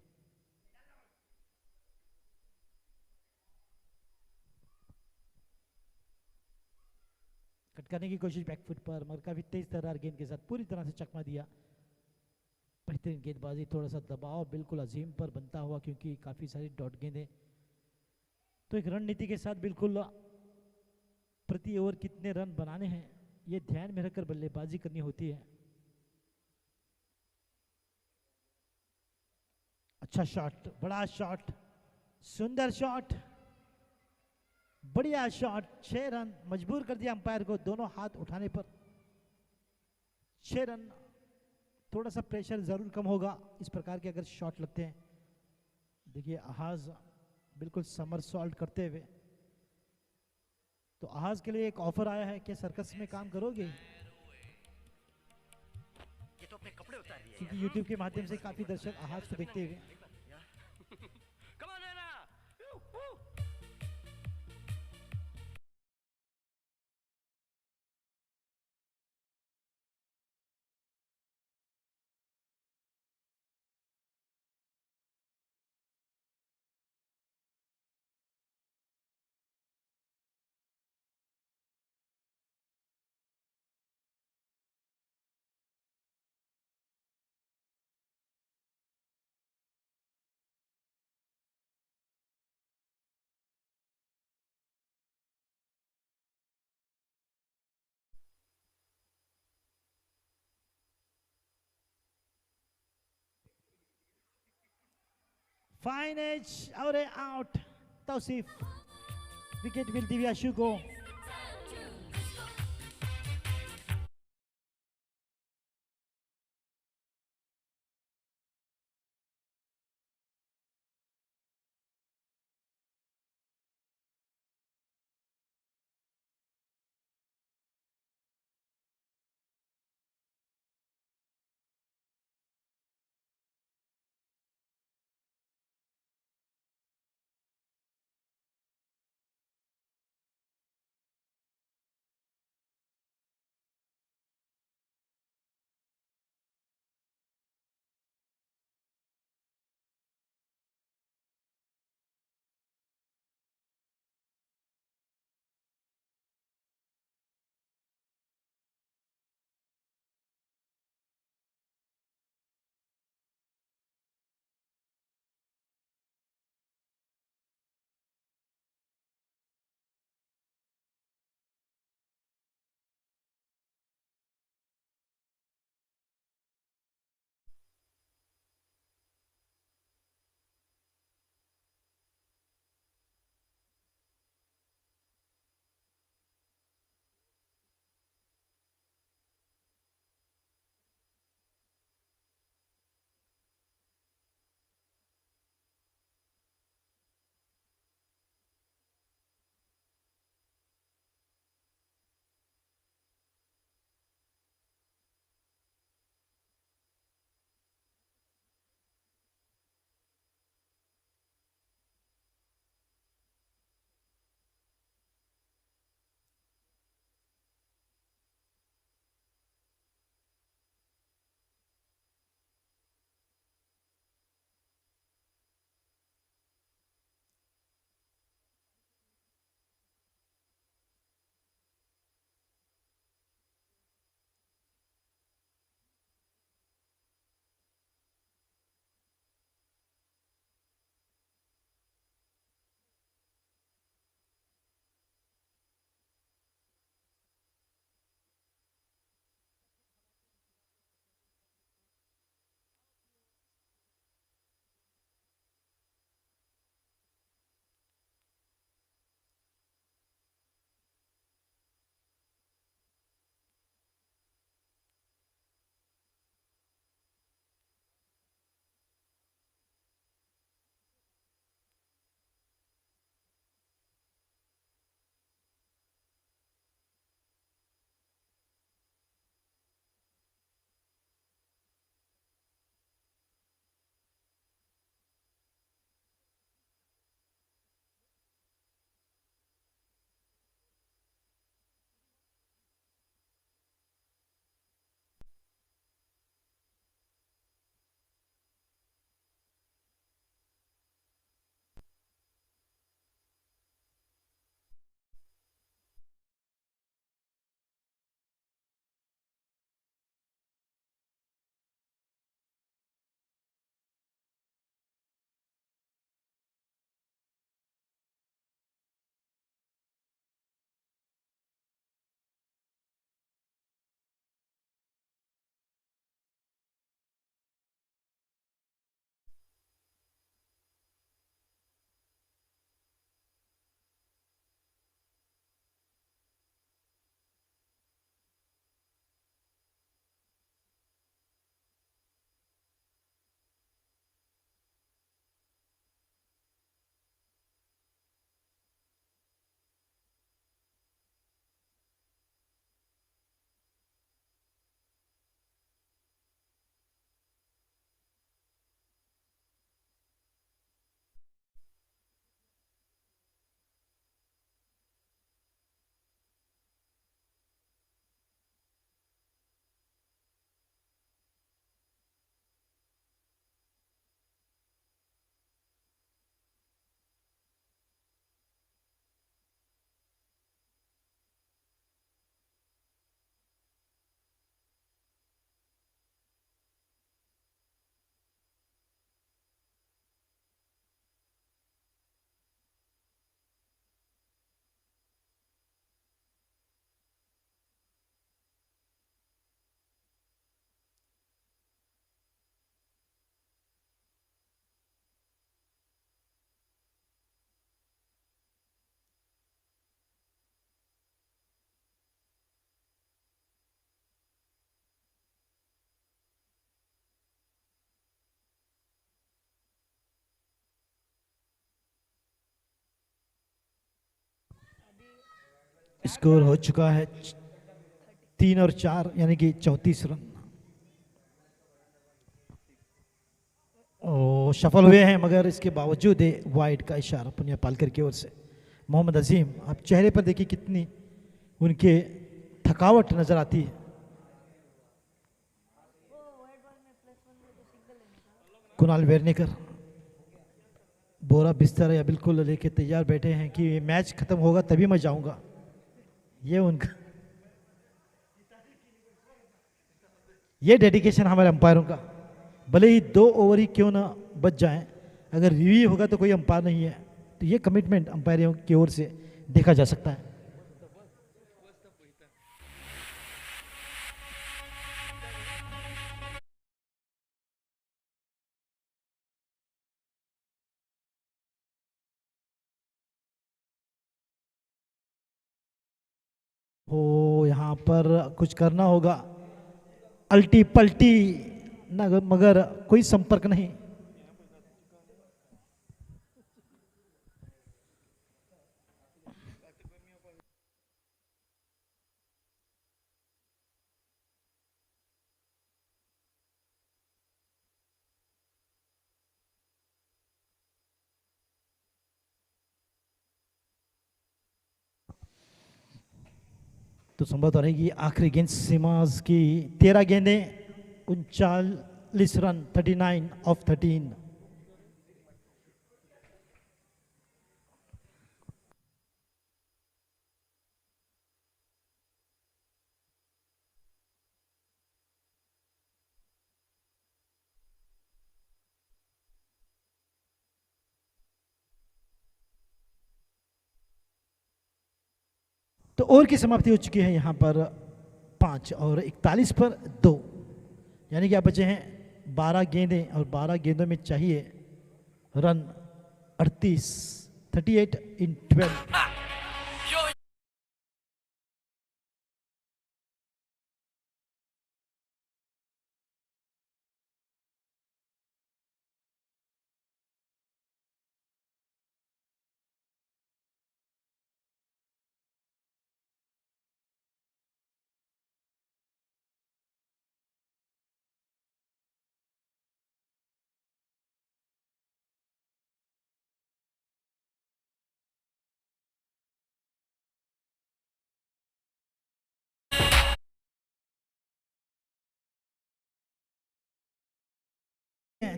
कट करने की कोशिश बैकफुट पर, मगर काफी तेज तर्रार गेंद के साथ पूरी तरह से चकमा दिया। बेहतरीन गेंदबाजी, थोड़ा सा दबाव बिल्कुल अजीम पर बनता हुआ, क्योंकि काफी सारी डॉट गेंदें। तो एक रणनीति के साथ बिल्कुल प्रति ओवर कितने रन बनाने हैं ये ध्यान में रखकर बल्लेबाजी करनी होती है। अच्छा शॉट, बड़ा शॉट, सुंदर शॉट, बढ़िया शॉट। 6 रन, मजबूर कर दिया अंपायर को दोनों हाथ उठाने पर। 6 रन, थोड़ा सा प्रेशर जरूर कम होगा इस प्रकार के अगर शॉट लगते हैं। देखिए अहाज बिल्कुल समर सॉल्ट करते हुए। तो अहाज के लिए एक ऑफर आया है, क्या सर्कस में काम करोगे? ये तो अपने कपड़े उतार दिए क्योंकि यूट्यूब के माध्यम से काफी दर्शक अहाज को देखते हुए फाइन एज और आउट। तौसीफ विकेट मिलती हुई आशु को। स्कोर हो चुका है 3 और 4 यानी कि 34 रन। ओ सफल हुए हैं मगर इसके बावजूद वाइड का इशारा पुनिया पालकर की ओर से। मोहम्मद अजीम, आप चेहरे पर देखिए कितनी उनके थकावट नजर आती है। कुणाल वेरनेकर बोरा बिस्तर या बिल्कुल लेके तैयार बैठे हैं कि मैच खत्म होगा तभी मैं जाऊंगा। ये उनका ये डेडिकेशन हमारे अंपायरों का। भले ही 2 ओवर ही क्यों ना बच जाएं, अगर रिव्यू होगा तो कोई अंपायर नहीं है, तो ये कमिटमेंट अंपायरों की ओर से देखा जा सकता है। ओ यहाँ पर कुछ करना होगा, अल्टी पल्टी ना, मगर कोई संपर्क नहीं। तो संभवतः रहेगी आखिरी गेंद सीमाज की। 13 गेंदें 39 रन, 39 ऑफ 13। तो ओवर की समाप्ति हो चुकी है यहाँ पर 5 और 41 पर 2, यानी कि आप बचे हैं 12 गेंदें और 12 गेंदों में चाहिए रन 38, 38 इन 12।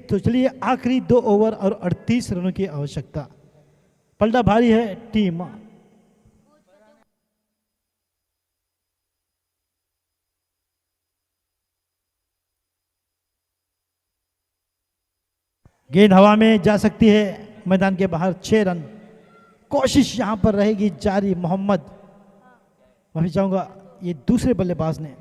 तो चलिए आखिरी 2 ओवर और 38 रनों की आवश्यकता। पलटा भारी है टीम। गेंद हवा में जा सकती है, मैदान के बाहर 6 रन। कोशिश यहां पर रहेगी जारी। मोहम्मद, माफी चाहूंगा, ये दूसरे बल्लेबाज ने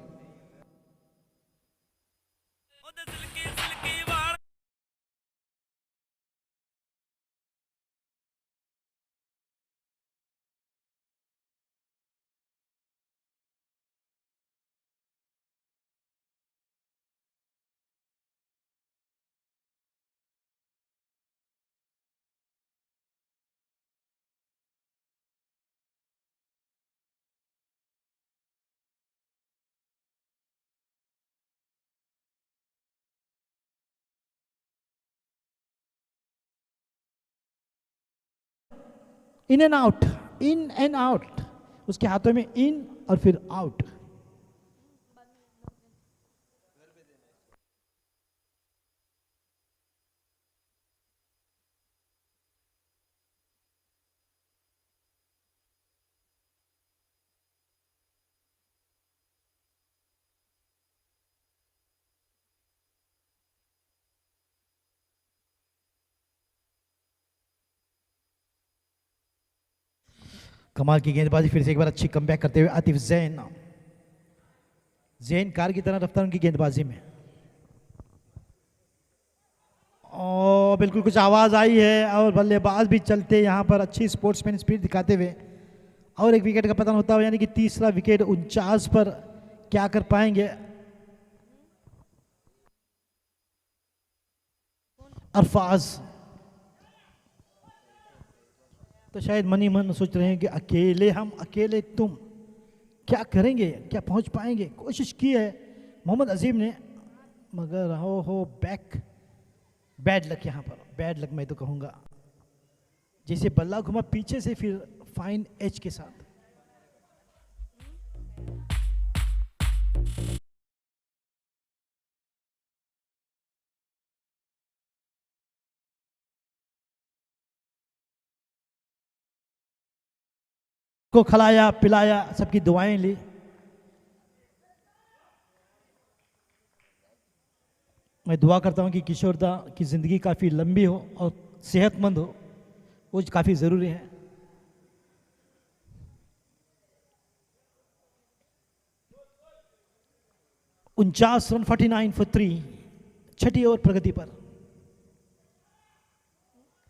in and out, in and out, उसके हाथों में इन और फिर आउट। कमाल की गेंदबाजी, फिर से एक बार अच्छी कमबैक करते हुए आतिफ जैन। जैन कार की तरह रफ्तार उनकी गेंदबाजी में। और बिल्कुल कुछ आवाज आई है और बल्लेबाज भी चलते यहाँ पर अच्छी स्पोर्ट्समैन स्पिरिट दिखाते हुए, और एक विकेट का पतन होता हुआ, यानी कि तीसरा विकेट 49 पर क्या कर पाएंगे अरफाज। तो शायद मन ही मन सोच रहे हैं कि अकेले हम अकेले तुम। क्या करेंगे, क्या पहुंच पाएंगे? कोशिश की है मोहम्मद अजीम ने, मगर हो बैक, बैड लक यहाँ पर, बैड लक मैं तो कहूँगा। जैसे बल्ला घुमा पीछे से, फिर फाइन एज के साथ। को खिलाया पिलाया, सबकी दुआएं ली। मैं दुआ करता हूं कि किशोर दा की ज़िंदगी काफ़ी लंबी हो और सेहतमंद हो, वो काफ़ी ज़रूरी है। उनचास रन, 49 फॉर 3, छठी ओवर प्रगति पर।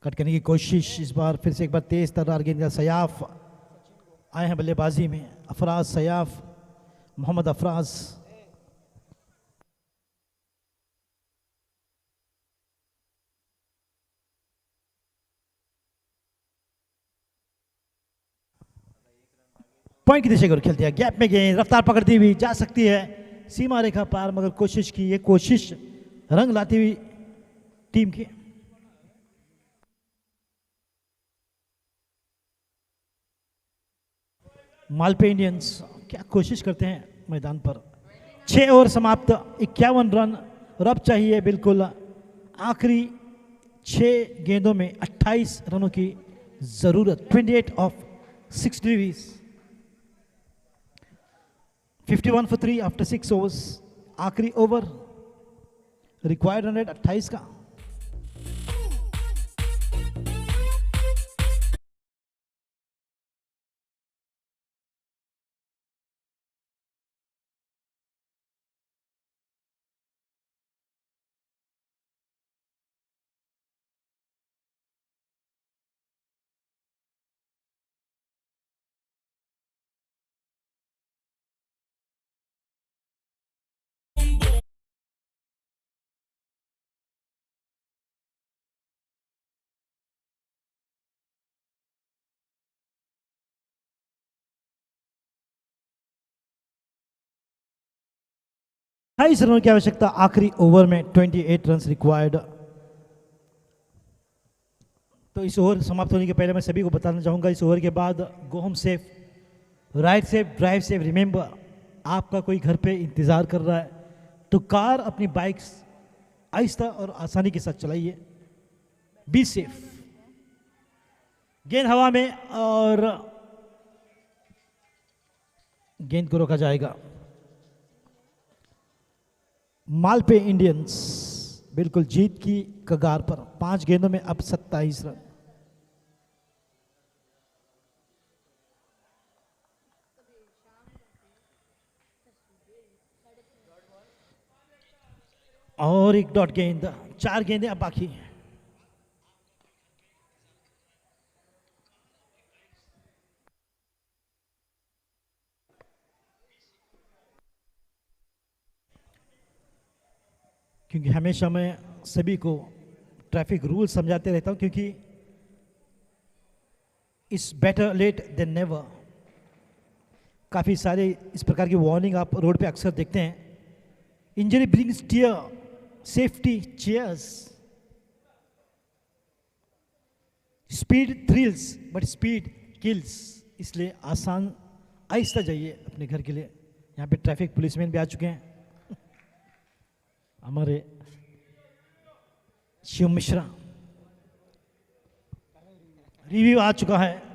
कट करने की कोशिश, इस बार फिर से एक बार तेज तर्रार गेंद का सयाफ आए हैं बल्लेबाजी में। अफराज सयाफ, मोहम्मद अफराज। पॉइंट की दिशा की ओर खेलती है, गैप में गेंद रफ्तार पकड़ती हुई जा सकती है सीमा रेखा पार, मगर कोशिश की, ये कोशिश रंग लाती हुई टीम की। मालपे इंडियंस क्या कोशिश करते हैं मैदान पर। 6 ओवर समाप्त, 51 रन। रब चाहिए बिल्कुल, आखिरी 6 गेंदों में 28 रनों की जरूरत। 28 of 6 deliveries, 51 for 3 after 6 overs. आखिरी ओवर, रिक्वायर्ड रन रेट 28 का। रनों की आवश्यकता आखिरी ओवर में, 28 रन रिक्वायर्ड। तो इस ओवर समाप्त होने के पहले मैं सभी को बताना चाहूंगा, इस ओवर के बाद go home safe, ride safe, drive safe. Remember, आपका कोई घर पे इंतजार कर रहा है तो कार, अपनी बाइक्स आहिस्ता और आसानी के साथ चलाइए। Be safe. गेंद हवा में और गेंद को रोका जाएगा। मालपे इंडियंस बिल्कुल जीत की कगार पर, 5 गेंदों में अब 27 रन। और एक डॉट गेंद, 4 गेंदें अब बाकी हैं। क्योंकि हमेशा मैं सभी को ट्रैफिक रूल समझाते रहता हूं, क्योंकि it's better late than never. काफ़ी सारे इस प्रकार की वार्निंग आप रोड पे अक्सर देखते हैं। Injury brings tear, safety cheers. Speed thrills but speed kills. इसलिए आसान, आहिस्ता जाइए अपने घर के लिए। यहाँ पे ट्रैफिक पुलिसमैन भी आ चुके हैं, हमारे शिव मिश्रा। रिव्यू आ चुका है।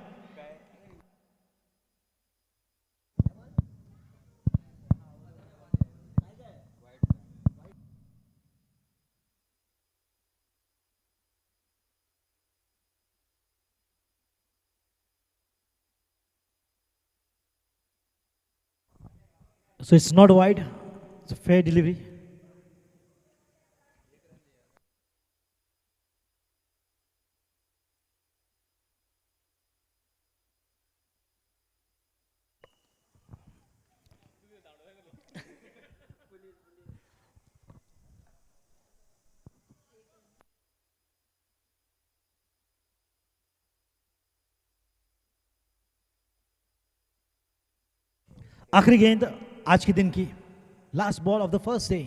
So it's not wide, it's a fair delivery. आखिरी गेंद आज के दिन की, last ball of the first day,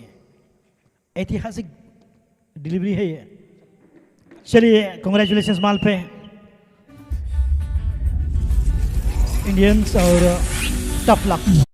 ऐतिहासिक डिलीवरी है ये। चलिए कॉन्ग्रेचुलेशंस माल पे इंडियंस और टफ लक।